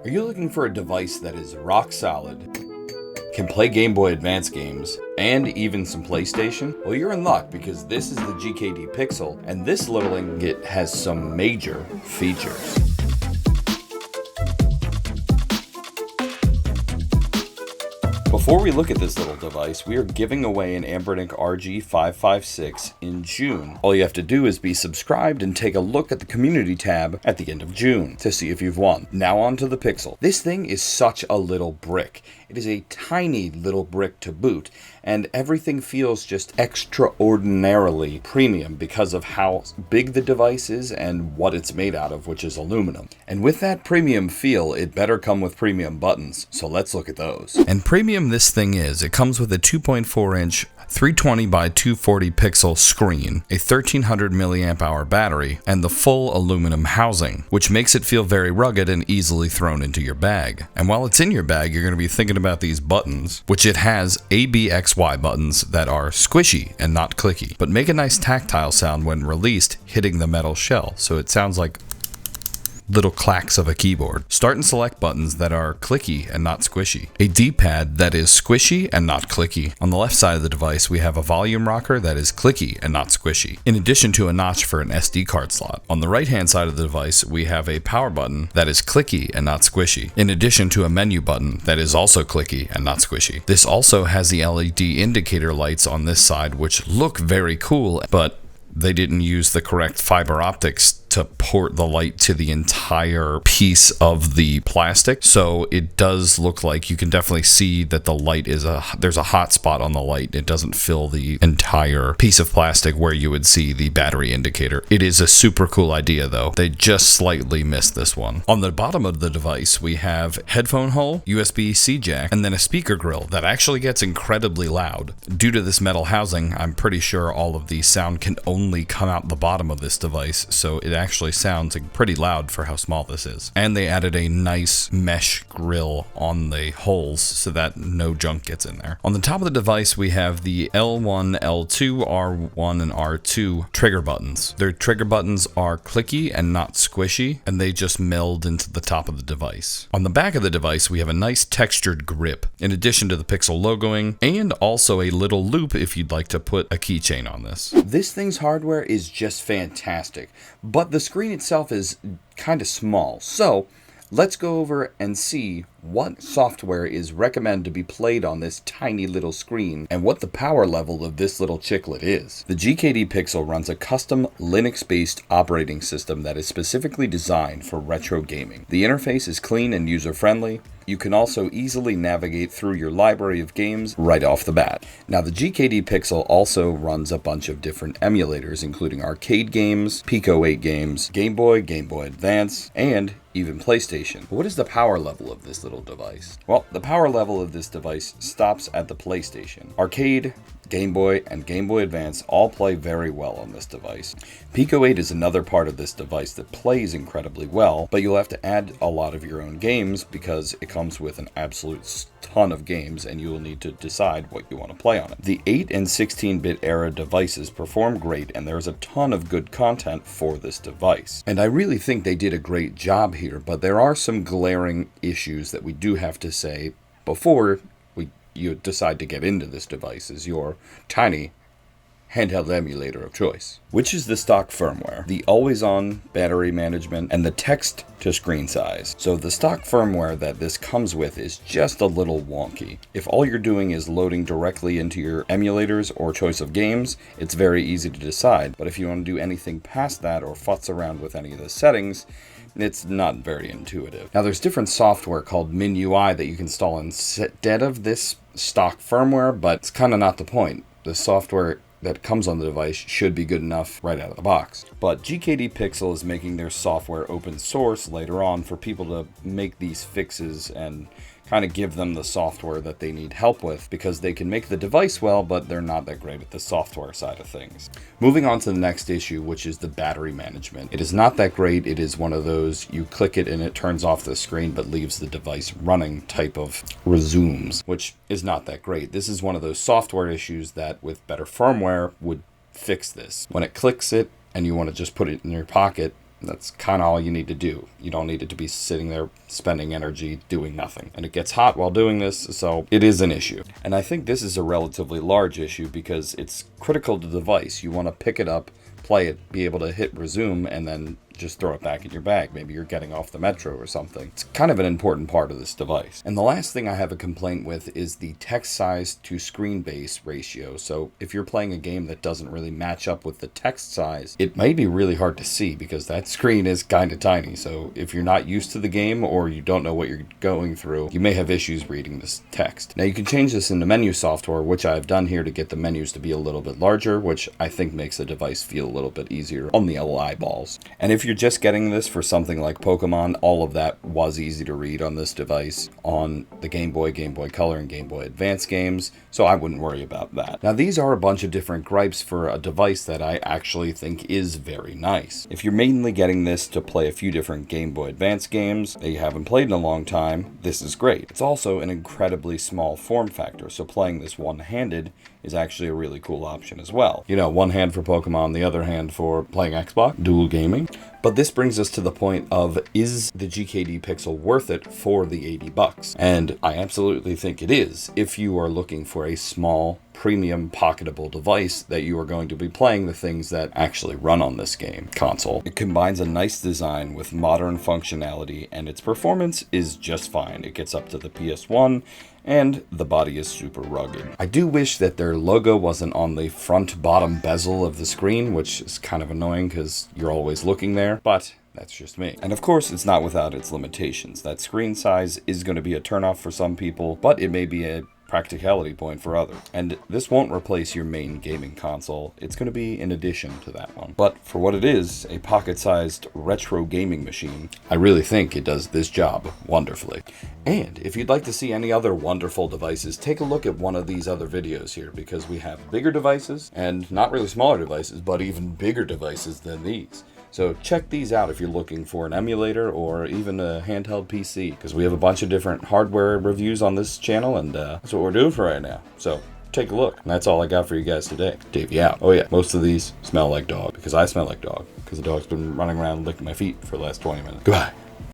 Are you looking for a device that is rock solid, can play Game Boy Advance games, and even some PlayStation? Well, you're in luck because this is the GKD Pixel, and this little ingot has some major features. Before we look at this little device, we are giving away an AmberNIC RG556 in June. All you have to do is be subscribed and take a look at the community tab at the end of June to see if you've won. Now on to the Pixel. This thing is such a little brick. It is a tiny little brick to boot, and everything feels just extraordinarily premium because of how big the device is and what it's made out of, which is aluminum. And with that premium feel, it better come with premium buttons, so let's look at those. And premium this thing is, it comes with a 2.4-inch 320 by 240 pixel screen, a 1300 milliamp hour battery, and the full aluminum housing, which makes it feel very rugged and easily thrown into your bag. And while it's in your bag, you're going to be thinking about these buttons, which it has ABXY buttons that are squishy and not clicky, but make a nice tactile sound when released, hitting the metal shell, so it sounds like little clacks of a keyboard. Start and select buttons that are clicky and not squishy. A D-pad that is squishy and not clicky. On the left side of the device, we have a volume rocker that is clicky and not squishy, in addition to a notch for an SD card slot. On the right-hand side of the device, we have a power button that is clicky and not squishy, in addition to a menu button that is also clicky and not squishy. This also has the LED indicator lights on this side, which look very cool, but they didn't use the correct fiber optics to port the light to the entire piece of the plastic, so it does look like you can definitely see that the light is there's a hot spot on the light. It doesn't fill the entire piece of plastic where you would see the battery indicator. It is a super cool idea though. They just slightly missed this one. On the bottom of the device, we have headphone hole, USB-C jack, and then a speaker grill that actually gets incredibly loud. Due to this metal housing, I'm pretty sure all of the sound can only come out the bottom of this device, so it actually sounds pretty loud for how small this is. And they added a nice mesh grill on the holes so that no junk gets in there. On the top of the device, we have the L1, L2, R1, and R2 trigger buttons. Their trigger buttons are clicky and not squishy, and they just meld into the top of the device. On the back of the device, we have a nice textured grip, in addition to the Pixel logoing, and also a little loop if you'd like to put a keychain on this. This thing's hardware is just fantastic, but the screen itself is kind of small, so let's go over and see what software is recommended to be played on this tiny little screen and what the power level of this little chicklet is. The GKD Pixel runs a custom Linux-based operating system that is specifically designed for retro gaming. The interface is clean and user-friendly. You can also easily navigate through your library of games right off the bat. Now, the GKD Pixel also runs a bunch of different emulators, including arcade games, Pico 8 games, Game Boy, Game Boy Advance, and even PlayStation. What is the power level of this little device? Well, the power level of this device stops at the PlayStation. Arcade, Game Boy, and Game Boy Advance all play very well on this device. Pico 8 is another part of this device that plays incredibly well, but you'll have to add a lot of your own games because it comes with an absolute ton of games and you will need to decide what you want to play on it. The 8 and 16-bit era devices perform great, and there's a ton of good content for this device. And I really think they did a great job here, but there are some glaring issues that we do have to say before you decide to get into this device as your tiny handheld emulator of choice, which is the stock firmware, the always-on battery management, and the text-to-screen size. So the stock firmware that this comes with is just a little wonky. If all you're doing is loading directly into your emulators or choice of games, it's very easy to decide. But if you want to do anything past that or futz around with any of the settings, it's not very intuitive. Now, there's different software called MinUI that you can install instead of this stock firmware, but it's kind of not the point. The software that comes on the device should be good enough right out of the box. But GKD Pixel is making their software open source later on for people to make these fixes and kind of give them the software that they need help with, because they can make the device well, but they're not that great at the software side of things. Moving on to the next issue, which is the battery management. It is not that great. It is one of those, you click it and it turns off the screen but leaves the device running type of resumes, which is not that great. This is one of those software issues that with better firmware would fix this. When it clicks it and you want to just put it in your pocket, That's kind of all you need to do. You don't need it to be sitting there spending energy doing nothing. And it gets hot while doing this, so it is an issue. And I think this is a relatively large issue because it's critical to the device. You want to pick it up, play it, be able to hit resume, and then just throw it back in your bag. Maybe you're getting off the metro or something. It's kind of an important part of this device. And the last thing I have a complaint with is the text size to screen base ratio. So if you're playing a game that doesn't really match up with the text size, it may be really hard to see because that screen is kind of tiny. So if you're not used to the game or you don't know what you're going through, you may have issues reading this text. Now you can change this into menu software, which I've done here to get the menus to be a little bit larger, which I think makes the device feel a little bit easier on the eyeballs. And if you're just getting this for something like Pokemon, all of that was easy to read on this device on the Game Boy, Game Boy Color, and Game Boy Advance games, so I wouldn't worry about that. Now these are a bunch of different gripes for a device that I actually think is very nice. If you're mainly getting this to play a few different Game Boy Advance games that you haven't played in a long time, this is great. It's also an incredibly small form factor, so playing this one-handed is actually a really cool option as well. You know, one hand for Pokemon, the other hand for playing Xbox, dual gaming. But this brings us to the point of, is the GKD Pixel worth it for the $80? And I absolutely think it is, if you are looking for a small, premium, pocketable device that you are going to be playing the things that actually run on this game console. It combines a nice design with modern functionality, and its performance is just fine. It gets up to the PS1, and the body is super rugged. I do wish that their logo wasn't on the front bottom bezel of the screen, which is kind of annoying because you're always looking there, but that's just me. And of course, it's not without its limitations. That screen size is going to be a turnoff for some people, but it may be a practicality point for others. And this won't replace your main gaming console. It's going to be in addition to that one. But for what it is, a pocket-sized retro gaming machine, I really think it does this job wonderfully. And if you'd like to see any other wonderful devices, take a look at one of these other videos here, because we have bigger devices, and not really smaller devices, but even bigger devices than these. So check these out if you're looking for an emulator or even a handheld PC, because we have a bunch of different hardware reviews on this channel, and that's what we're doing for right now. So take a look. And that's all I got for you guys today. Davey out. Oh yeah, most of these smell like dog, because I smell like dog, because the dog's been running around licking my feet for the last 20 minutes. Goodbye.